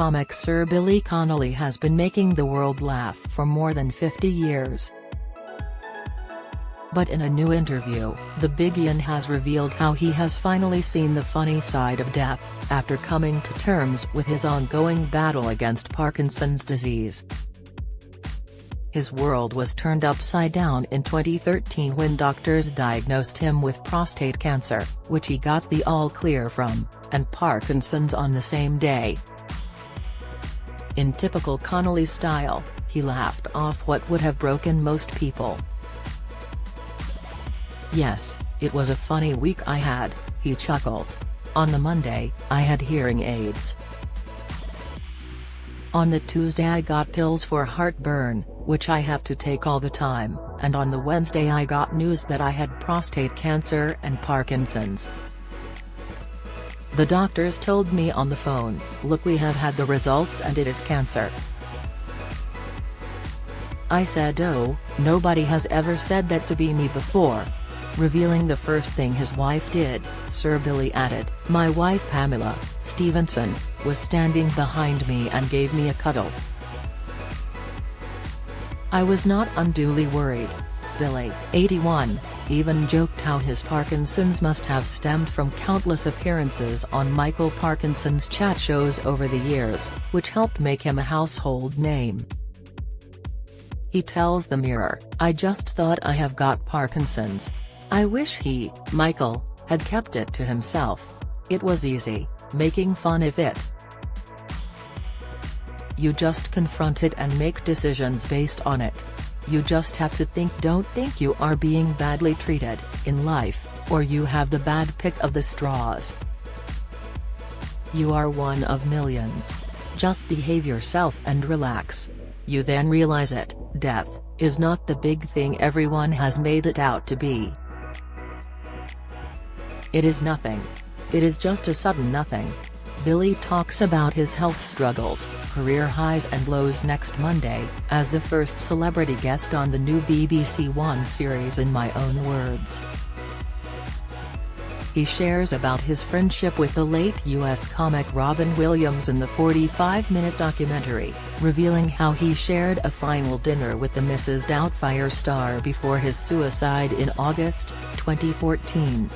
comic Sir Billy Connolly has been making the world laugh for more than 50 years. But in a new interview, the Bigian has revealed how he has finally seen the funny side of death, after coming to terms with his ongoing battle against Parkinson's disease. His world was turned upside down in 2013 when doctors diagnosed him with prostate cancer, which he got the all-clear from, and Parkinson's on the same day. In typical Connolly style, he laughed off what would have broken most people. "Yes, it was a funny week I had," he chuckles. "On the Monday, I had hearing aids. On the Tuesday I got pills for heartburn, which I have to take all the time, and on the Wednesday I got news that I had prostate cancer and Parkinson's. The doctors told me on the phone, 'Look, we have had the results and it is cancer.' I said, 'Oh, nobody has ever said that to me before.'" Revealing the first thing his wife did, Sir Billy added, "My wife Pamela Stevenson was standing behind me and gave me a cuddle. I was not unduly worried." Billy, 81, even joked how his Parkinson's must have stemmed from countless appearances on Michael Parkinson's chat shows over the years, which helped make him a household name. He tells the Mirror, "I just thought I have got Parkinson's. I wish he, Michael, had kept it to himself. It was easy, making fun of it. You just confront it and make decisions based on it. You just have to don't think you are being badly treated in life, or you have the bad pick of the straws. You are one of millions. Just behave yourself and relax. You then realize it, death is not the big thing everyone has made it out to be. It is nothing. It is just a sudden nothing." Billy talks about his health struggles, career highs and lows next Monday, as the first celebrity guest on the new BBC One series In My Own Words. He shares about his friendship with the late US comic Robin Williams in the 45-minute documentary, revealing how he shared a final dinner with the Mrs. Doubtfire star before his suicide in August 2014.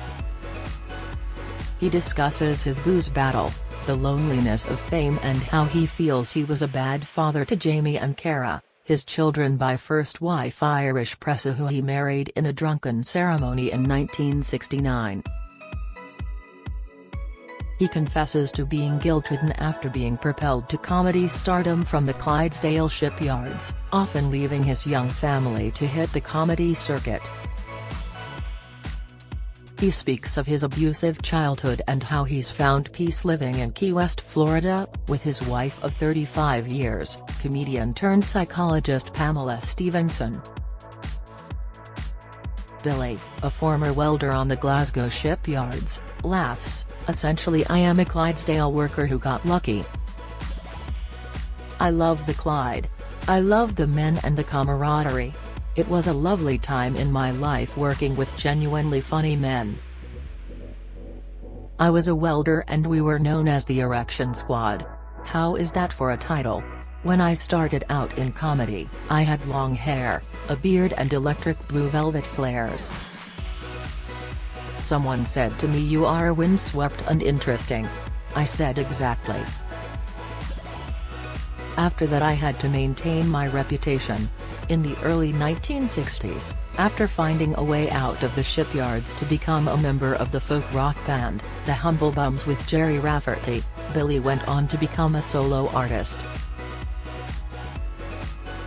He discusses his booze battle, the loneliness of fame and how he feels he was a bad father to Jamie and Cara, his children by first wife Irish Pressa, who he married in a drunken ceremony in 1969. He confesses to being guilt-ridden after being propelled to comedy stardom from the Clydesdale shipyards, often leaving his young family to hit the comedy circuit. He speaks of his abusive childhood and how he's found peace living in Key West, Florida, with his wife of 35 years, comedian-turned-psychologist Pamela Stevenson. Billy, a former welder on the Glasgow shipyards, laughs, "Essentially I am a Clydesdale worker who got lucky. I love the Clyde. I love the men and the camaraderie. It was a lovely time in my life working with genuinely funny men. I was a welder and we were known as the Erection Squad. How is that for a title? When I started out in comedy, I had long hair, a beard and electric blue velvet flares. Someone said to me, 'You are windswept and interesting.' I said, 'Exactly.' After that I had to maintain my reputation. In the early 1960s, after finding a way out of the shipyards to become a member of the folk rock band, the Humble Bums with Jerry Rafferty, Billy went on to become a solo artist.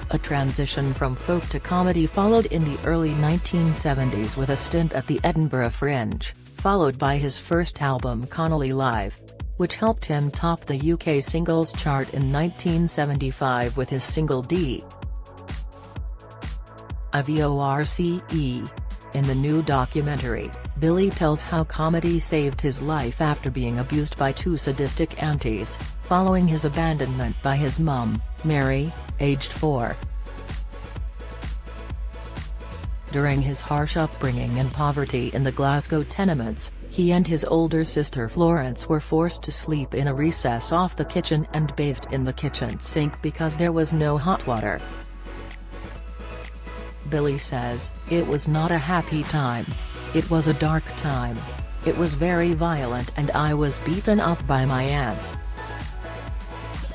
A transition from folk to comedy followed in the early 1970s with a stint at the Edinburgh Fringe, followed by his first album Connolly Live, which helped him top the UK singles chart in 1975 with his single D. Ivorce. In the new documentary, Billy tells how comedy saved his life after being abused by two sadistic aunties, following his abandonment by his mum, Mary, aged 4. During his harsh upbringing and poverty in the Glasgow tenements, he and his older sister Florence were forced to sleep in a recess off the kitchen and bathed in the kitchen sink because there was no hot water. Billy says, "It was not a happy time. It was a dark time. It was very violent and I was beaten up by my aunts.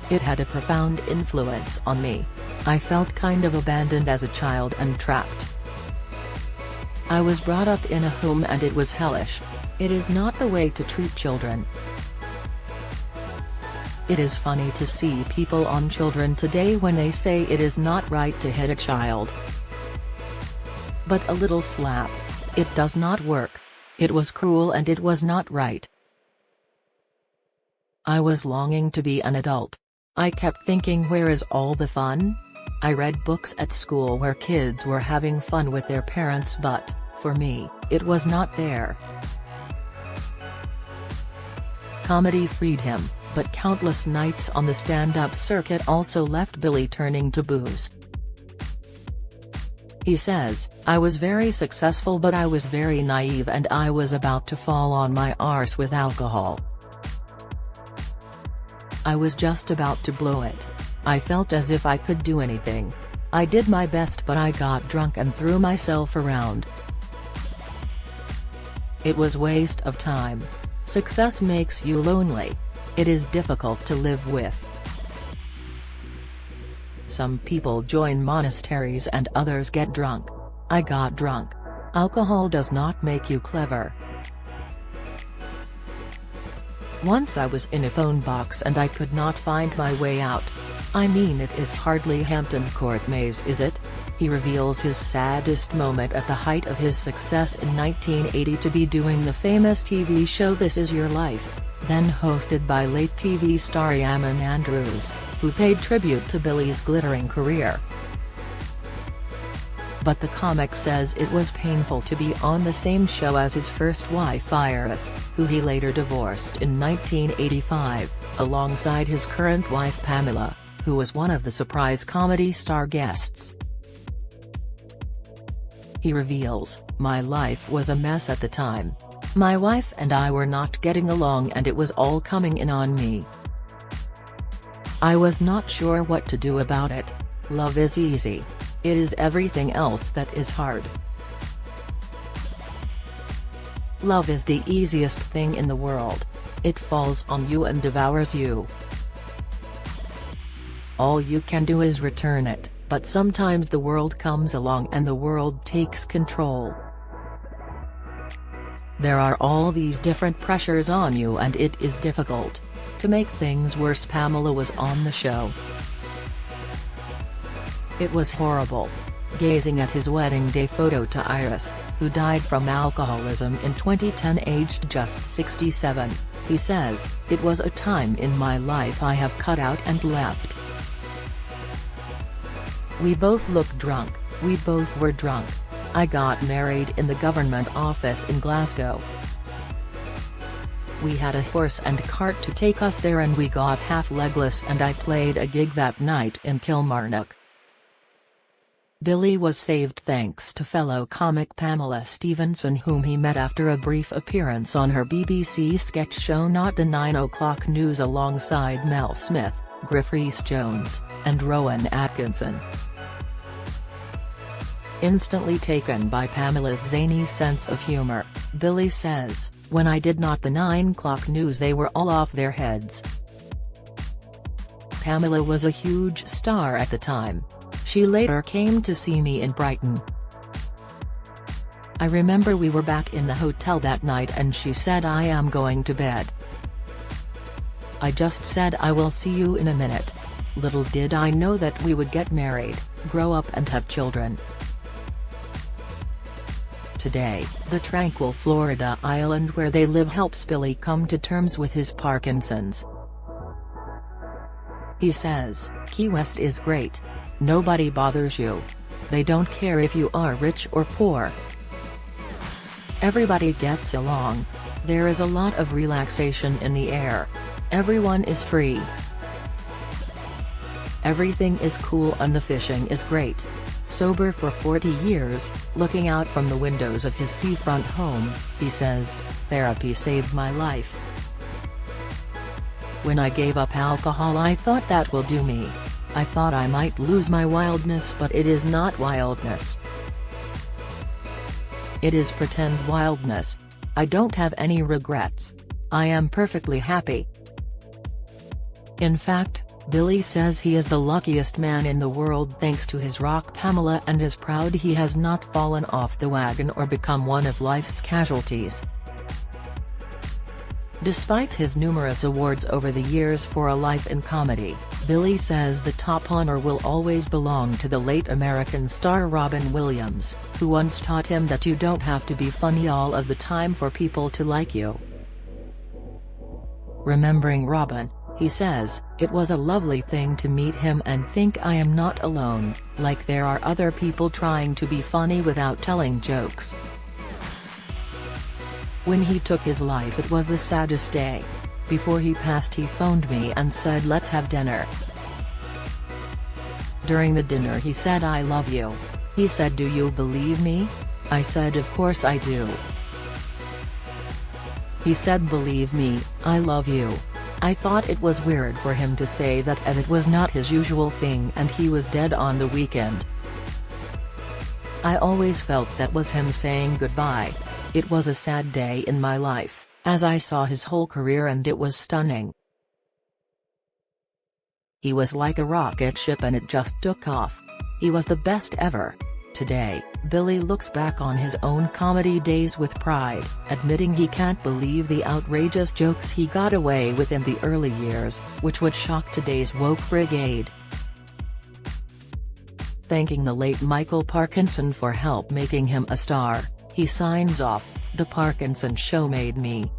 It had a profound influence on me. I felt kind of abandoned as a child and trapped. I was brought up in a home and it was hellish. It is not the way to treat children. It is funny to see people on children today when they say it is not right to hit a child. But a little slap. It does not work. It was cruel and it was not right. I was longing to be an adult. I kept thinking, where is all the fun? I read books at school where kids were having fun with their parents, but, for me, it was not there." Comedy freed him, but countless nights on the stand-up circuit also left Billy turning to booze. He says, "I was very successful but I was very naive and I was about to fall on my arse with alcohol. I was just about to blow it. I felt as if I could do anything. I did my best but I got drunk and threw myself around. It was waste of time. Success makes you lonely. It is difficult to live with. Some people join monasteries and others get drunk. I got drunk. Alcohol does not make you clever. Once I was in a phone box and I could not find my way out. I mean, it is hardly Hampton Court maze, is it?" He reveals his saddest moment at the height of his success in 1980 to be doing the famous TV show This Is Your Life, then hosted by late TV star Yaman Andrews, who paid tribute to Billy's glittering career. But the comic says it was painful to be on the same show as his first wife Iris, who he later divorced in 1985, alongside his current wife Pamela, who was one of the surprise comedy star guests. He reveals, "My life was a mess at the time. My wife and I were not getting along and it was all coming in on me. I was not sure what to do about it. Love is easy. It is everything else that is hard. Love is the easiest thing in the world. It falls on you and devours you. All you can do is return it, but sometimes the world comes along and the world takes control. There are all these different pressures on you and it is difficult. To make things worse, Pamela was on the show. It was horrible." Gazing at his wedding day photo to Iris, who died from alcoholism in 2010 aged just 67, he says, "It was a time in my life I have cut out and left. We both looked drunk, we both were drunk. I got married in the government office in Glasgow. We had a horse and cart to take us there and we got half legless and I played a gig that night in Kilmarnock." Billy was saved thanks to fellow comic Pamela Stephenson, whom he met after a brief appearance on her BBC sketch show Not the 9 O'Clock News alongside Mel Smith, Griff Rhys-Jones, and Rowan Atkinson. Instantly taken by Pamela's zany sense of humor, Billy says, "When I did Not the 9 O'Clock News they were all off their heads. Pamela was a huge star at the time. She later came to see me in Brighton. I remember we were back in the hotel that night and she said, 'I am going to bed.' I just said, 'I will see you in a minute.' Little did I know that we would get married, grow up and have children." Today, the tranquil Florida island where they live helps Billy come to terms with his Parkinson's. He says, "Key West is great. Nobody bothers you. They don't care if you are rich or poor. Everybody gets along. There is a lot of relaxation in the air. Everyone is free. Everything is cool and the fishing is great. Sober for 40 years, looking out from the windows of his seafront home, he says, "Therapy saved my life. When I gave up alcohol I thought that will do me. I thought I might lose my wildness, but it is not wildness. It is pretend wildness. I don't have any regrets. I am perfectly happy." In fact, Billy says he is the luckiest man in the world thanks to his rock Pamela, and is proud he has not fallen off the wagon or become one of life's casualties. Despite his numerous awards over the years for a life in comedy, Billy says the top honor will always belong to the late American star Robin Williams, who once taught him that you don't have to be funny all of the time for people to like you. Remembering Robin, he says, "It was a lovely thing to meet him and think I am not alone, like there are other people trying to be funny without telling jokes." When he took his life it was the saddest day. Before he passed he phoned me and said let's have dinner. During the dinner he said I love you. He said do you believe me? I said of course I do. He said believe me, I love you. I thought it was weird for him to say that as it was not his usual thing and he was dead on the weekend. I always felt that was him saying goodbye. It was a sad day in my life, as I saw his whole career and it was stunning. He was like a rocket ship and it just took off. He was the best ever. Today, Billy looks back on his own comedy days with pride, admitting he can't believe the outrageous jokes he got away with in the early years, which would shock today's woke brigade. Thanking the late Michael Parkinson for help making him a star, he signs off, "The Parkinson Show made me.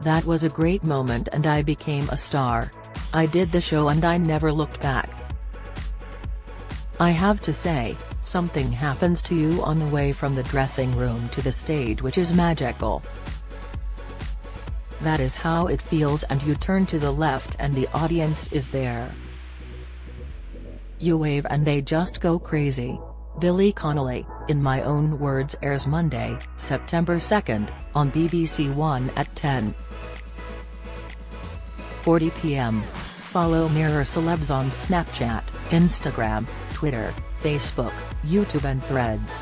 That was a great moment and I became a star. I did the show and I never looked back. I have to say, something happens to you on the way from the dressing room to the stage which is magical. That is how it feels, and you turn to the left and the audience is there. You wave and they just go crazy." Billy Connolly, in my own words, airs Monday, September 2nd, on BBC One at 10:40 p.m. Follow Mirror Celebs on Snapchat, Instagram, Twitter, Facebook, YouTube and Threads.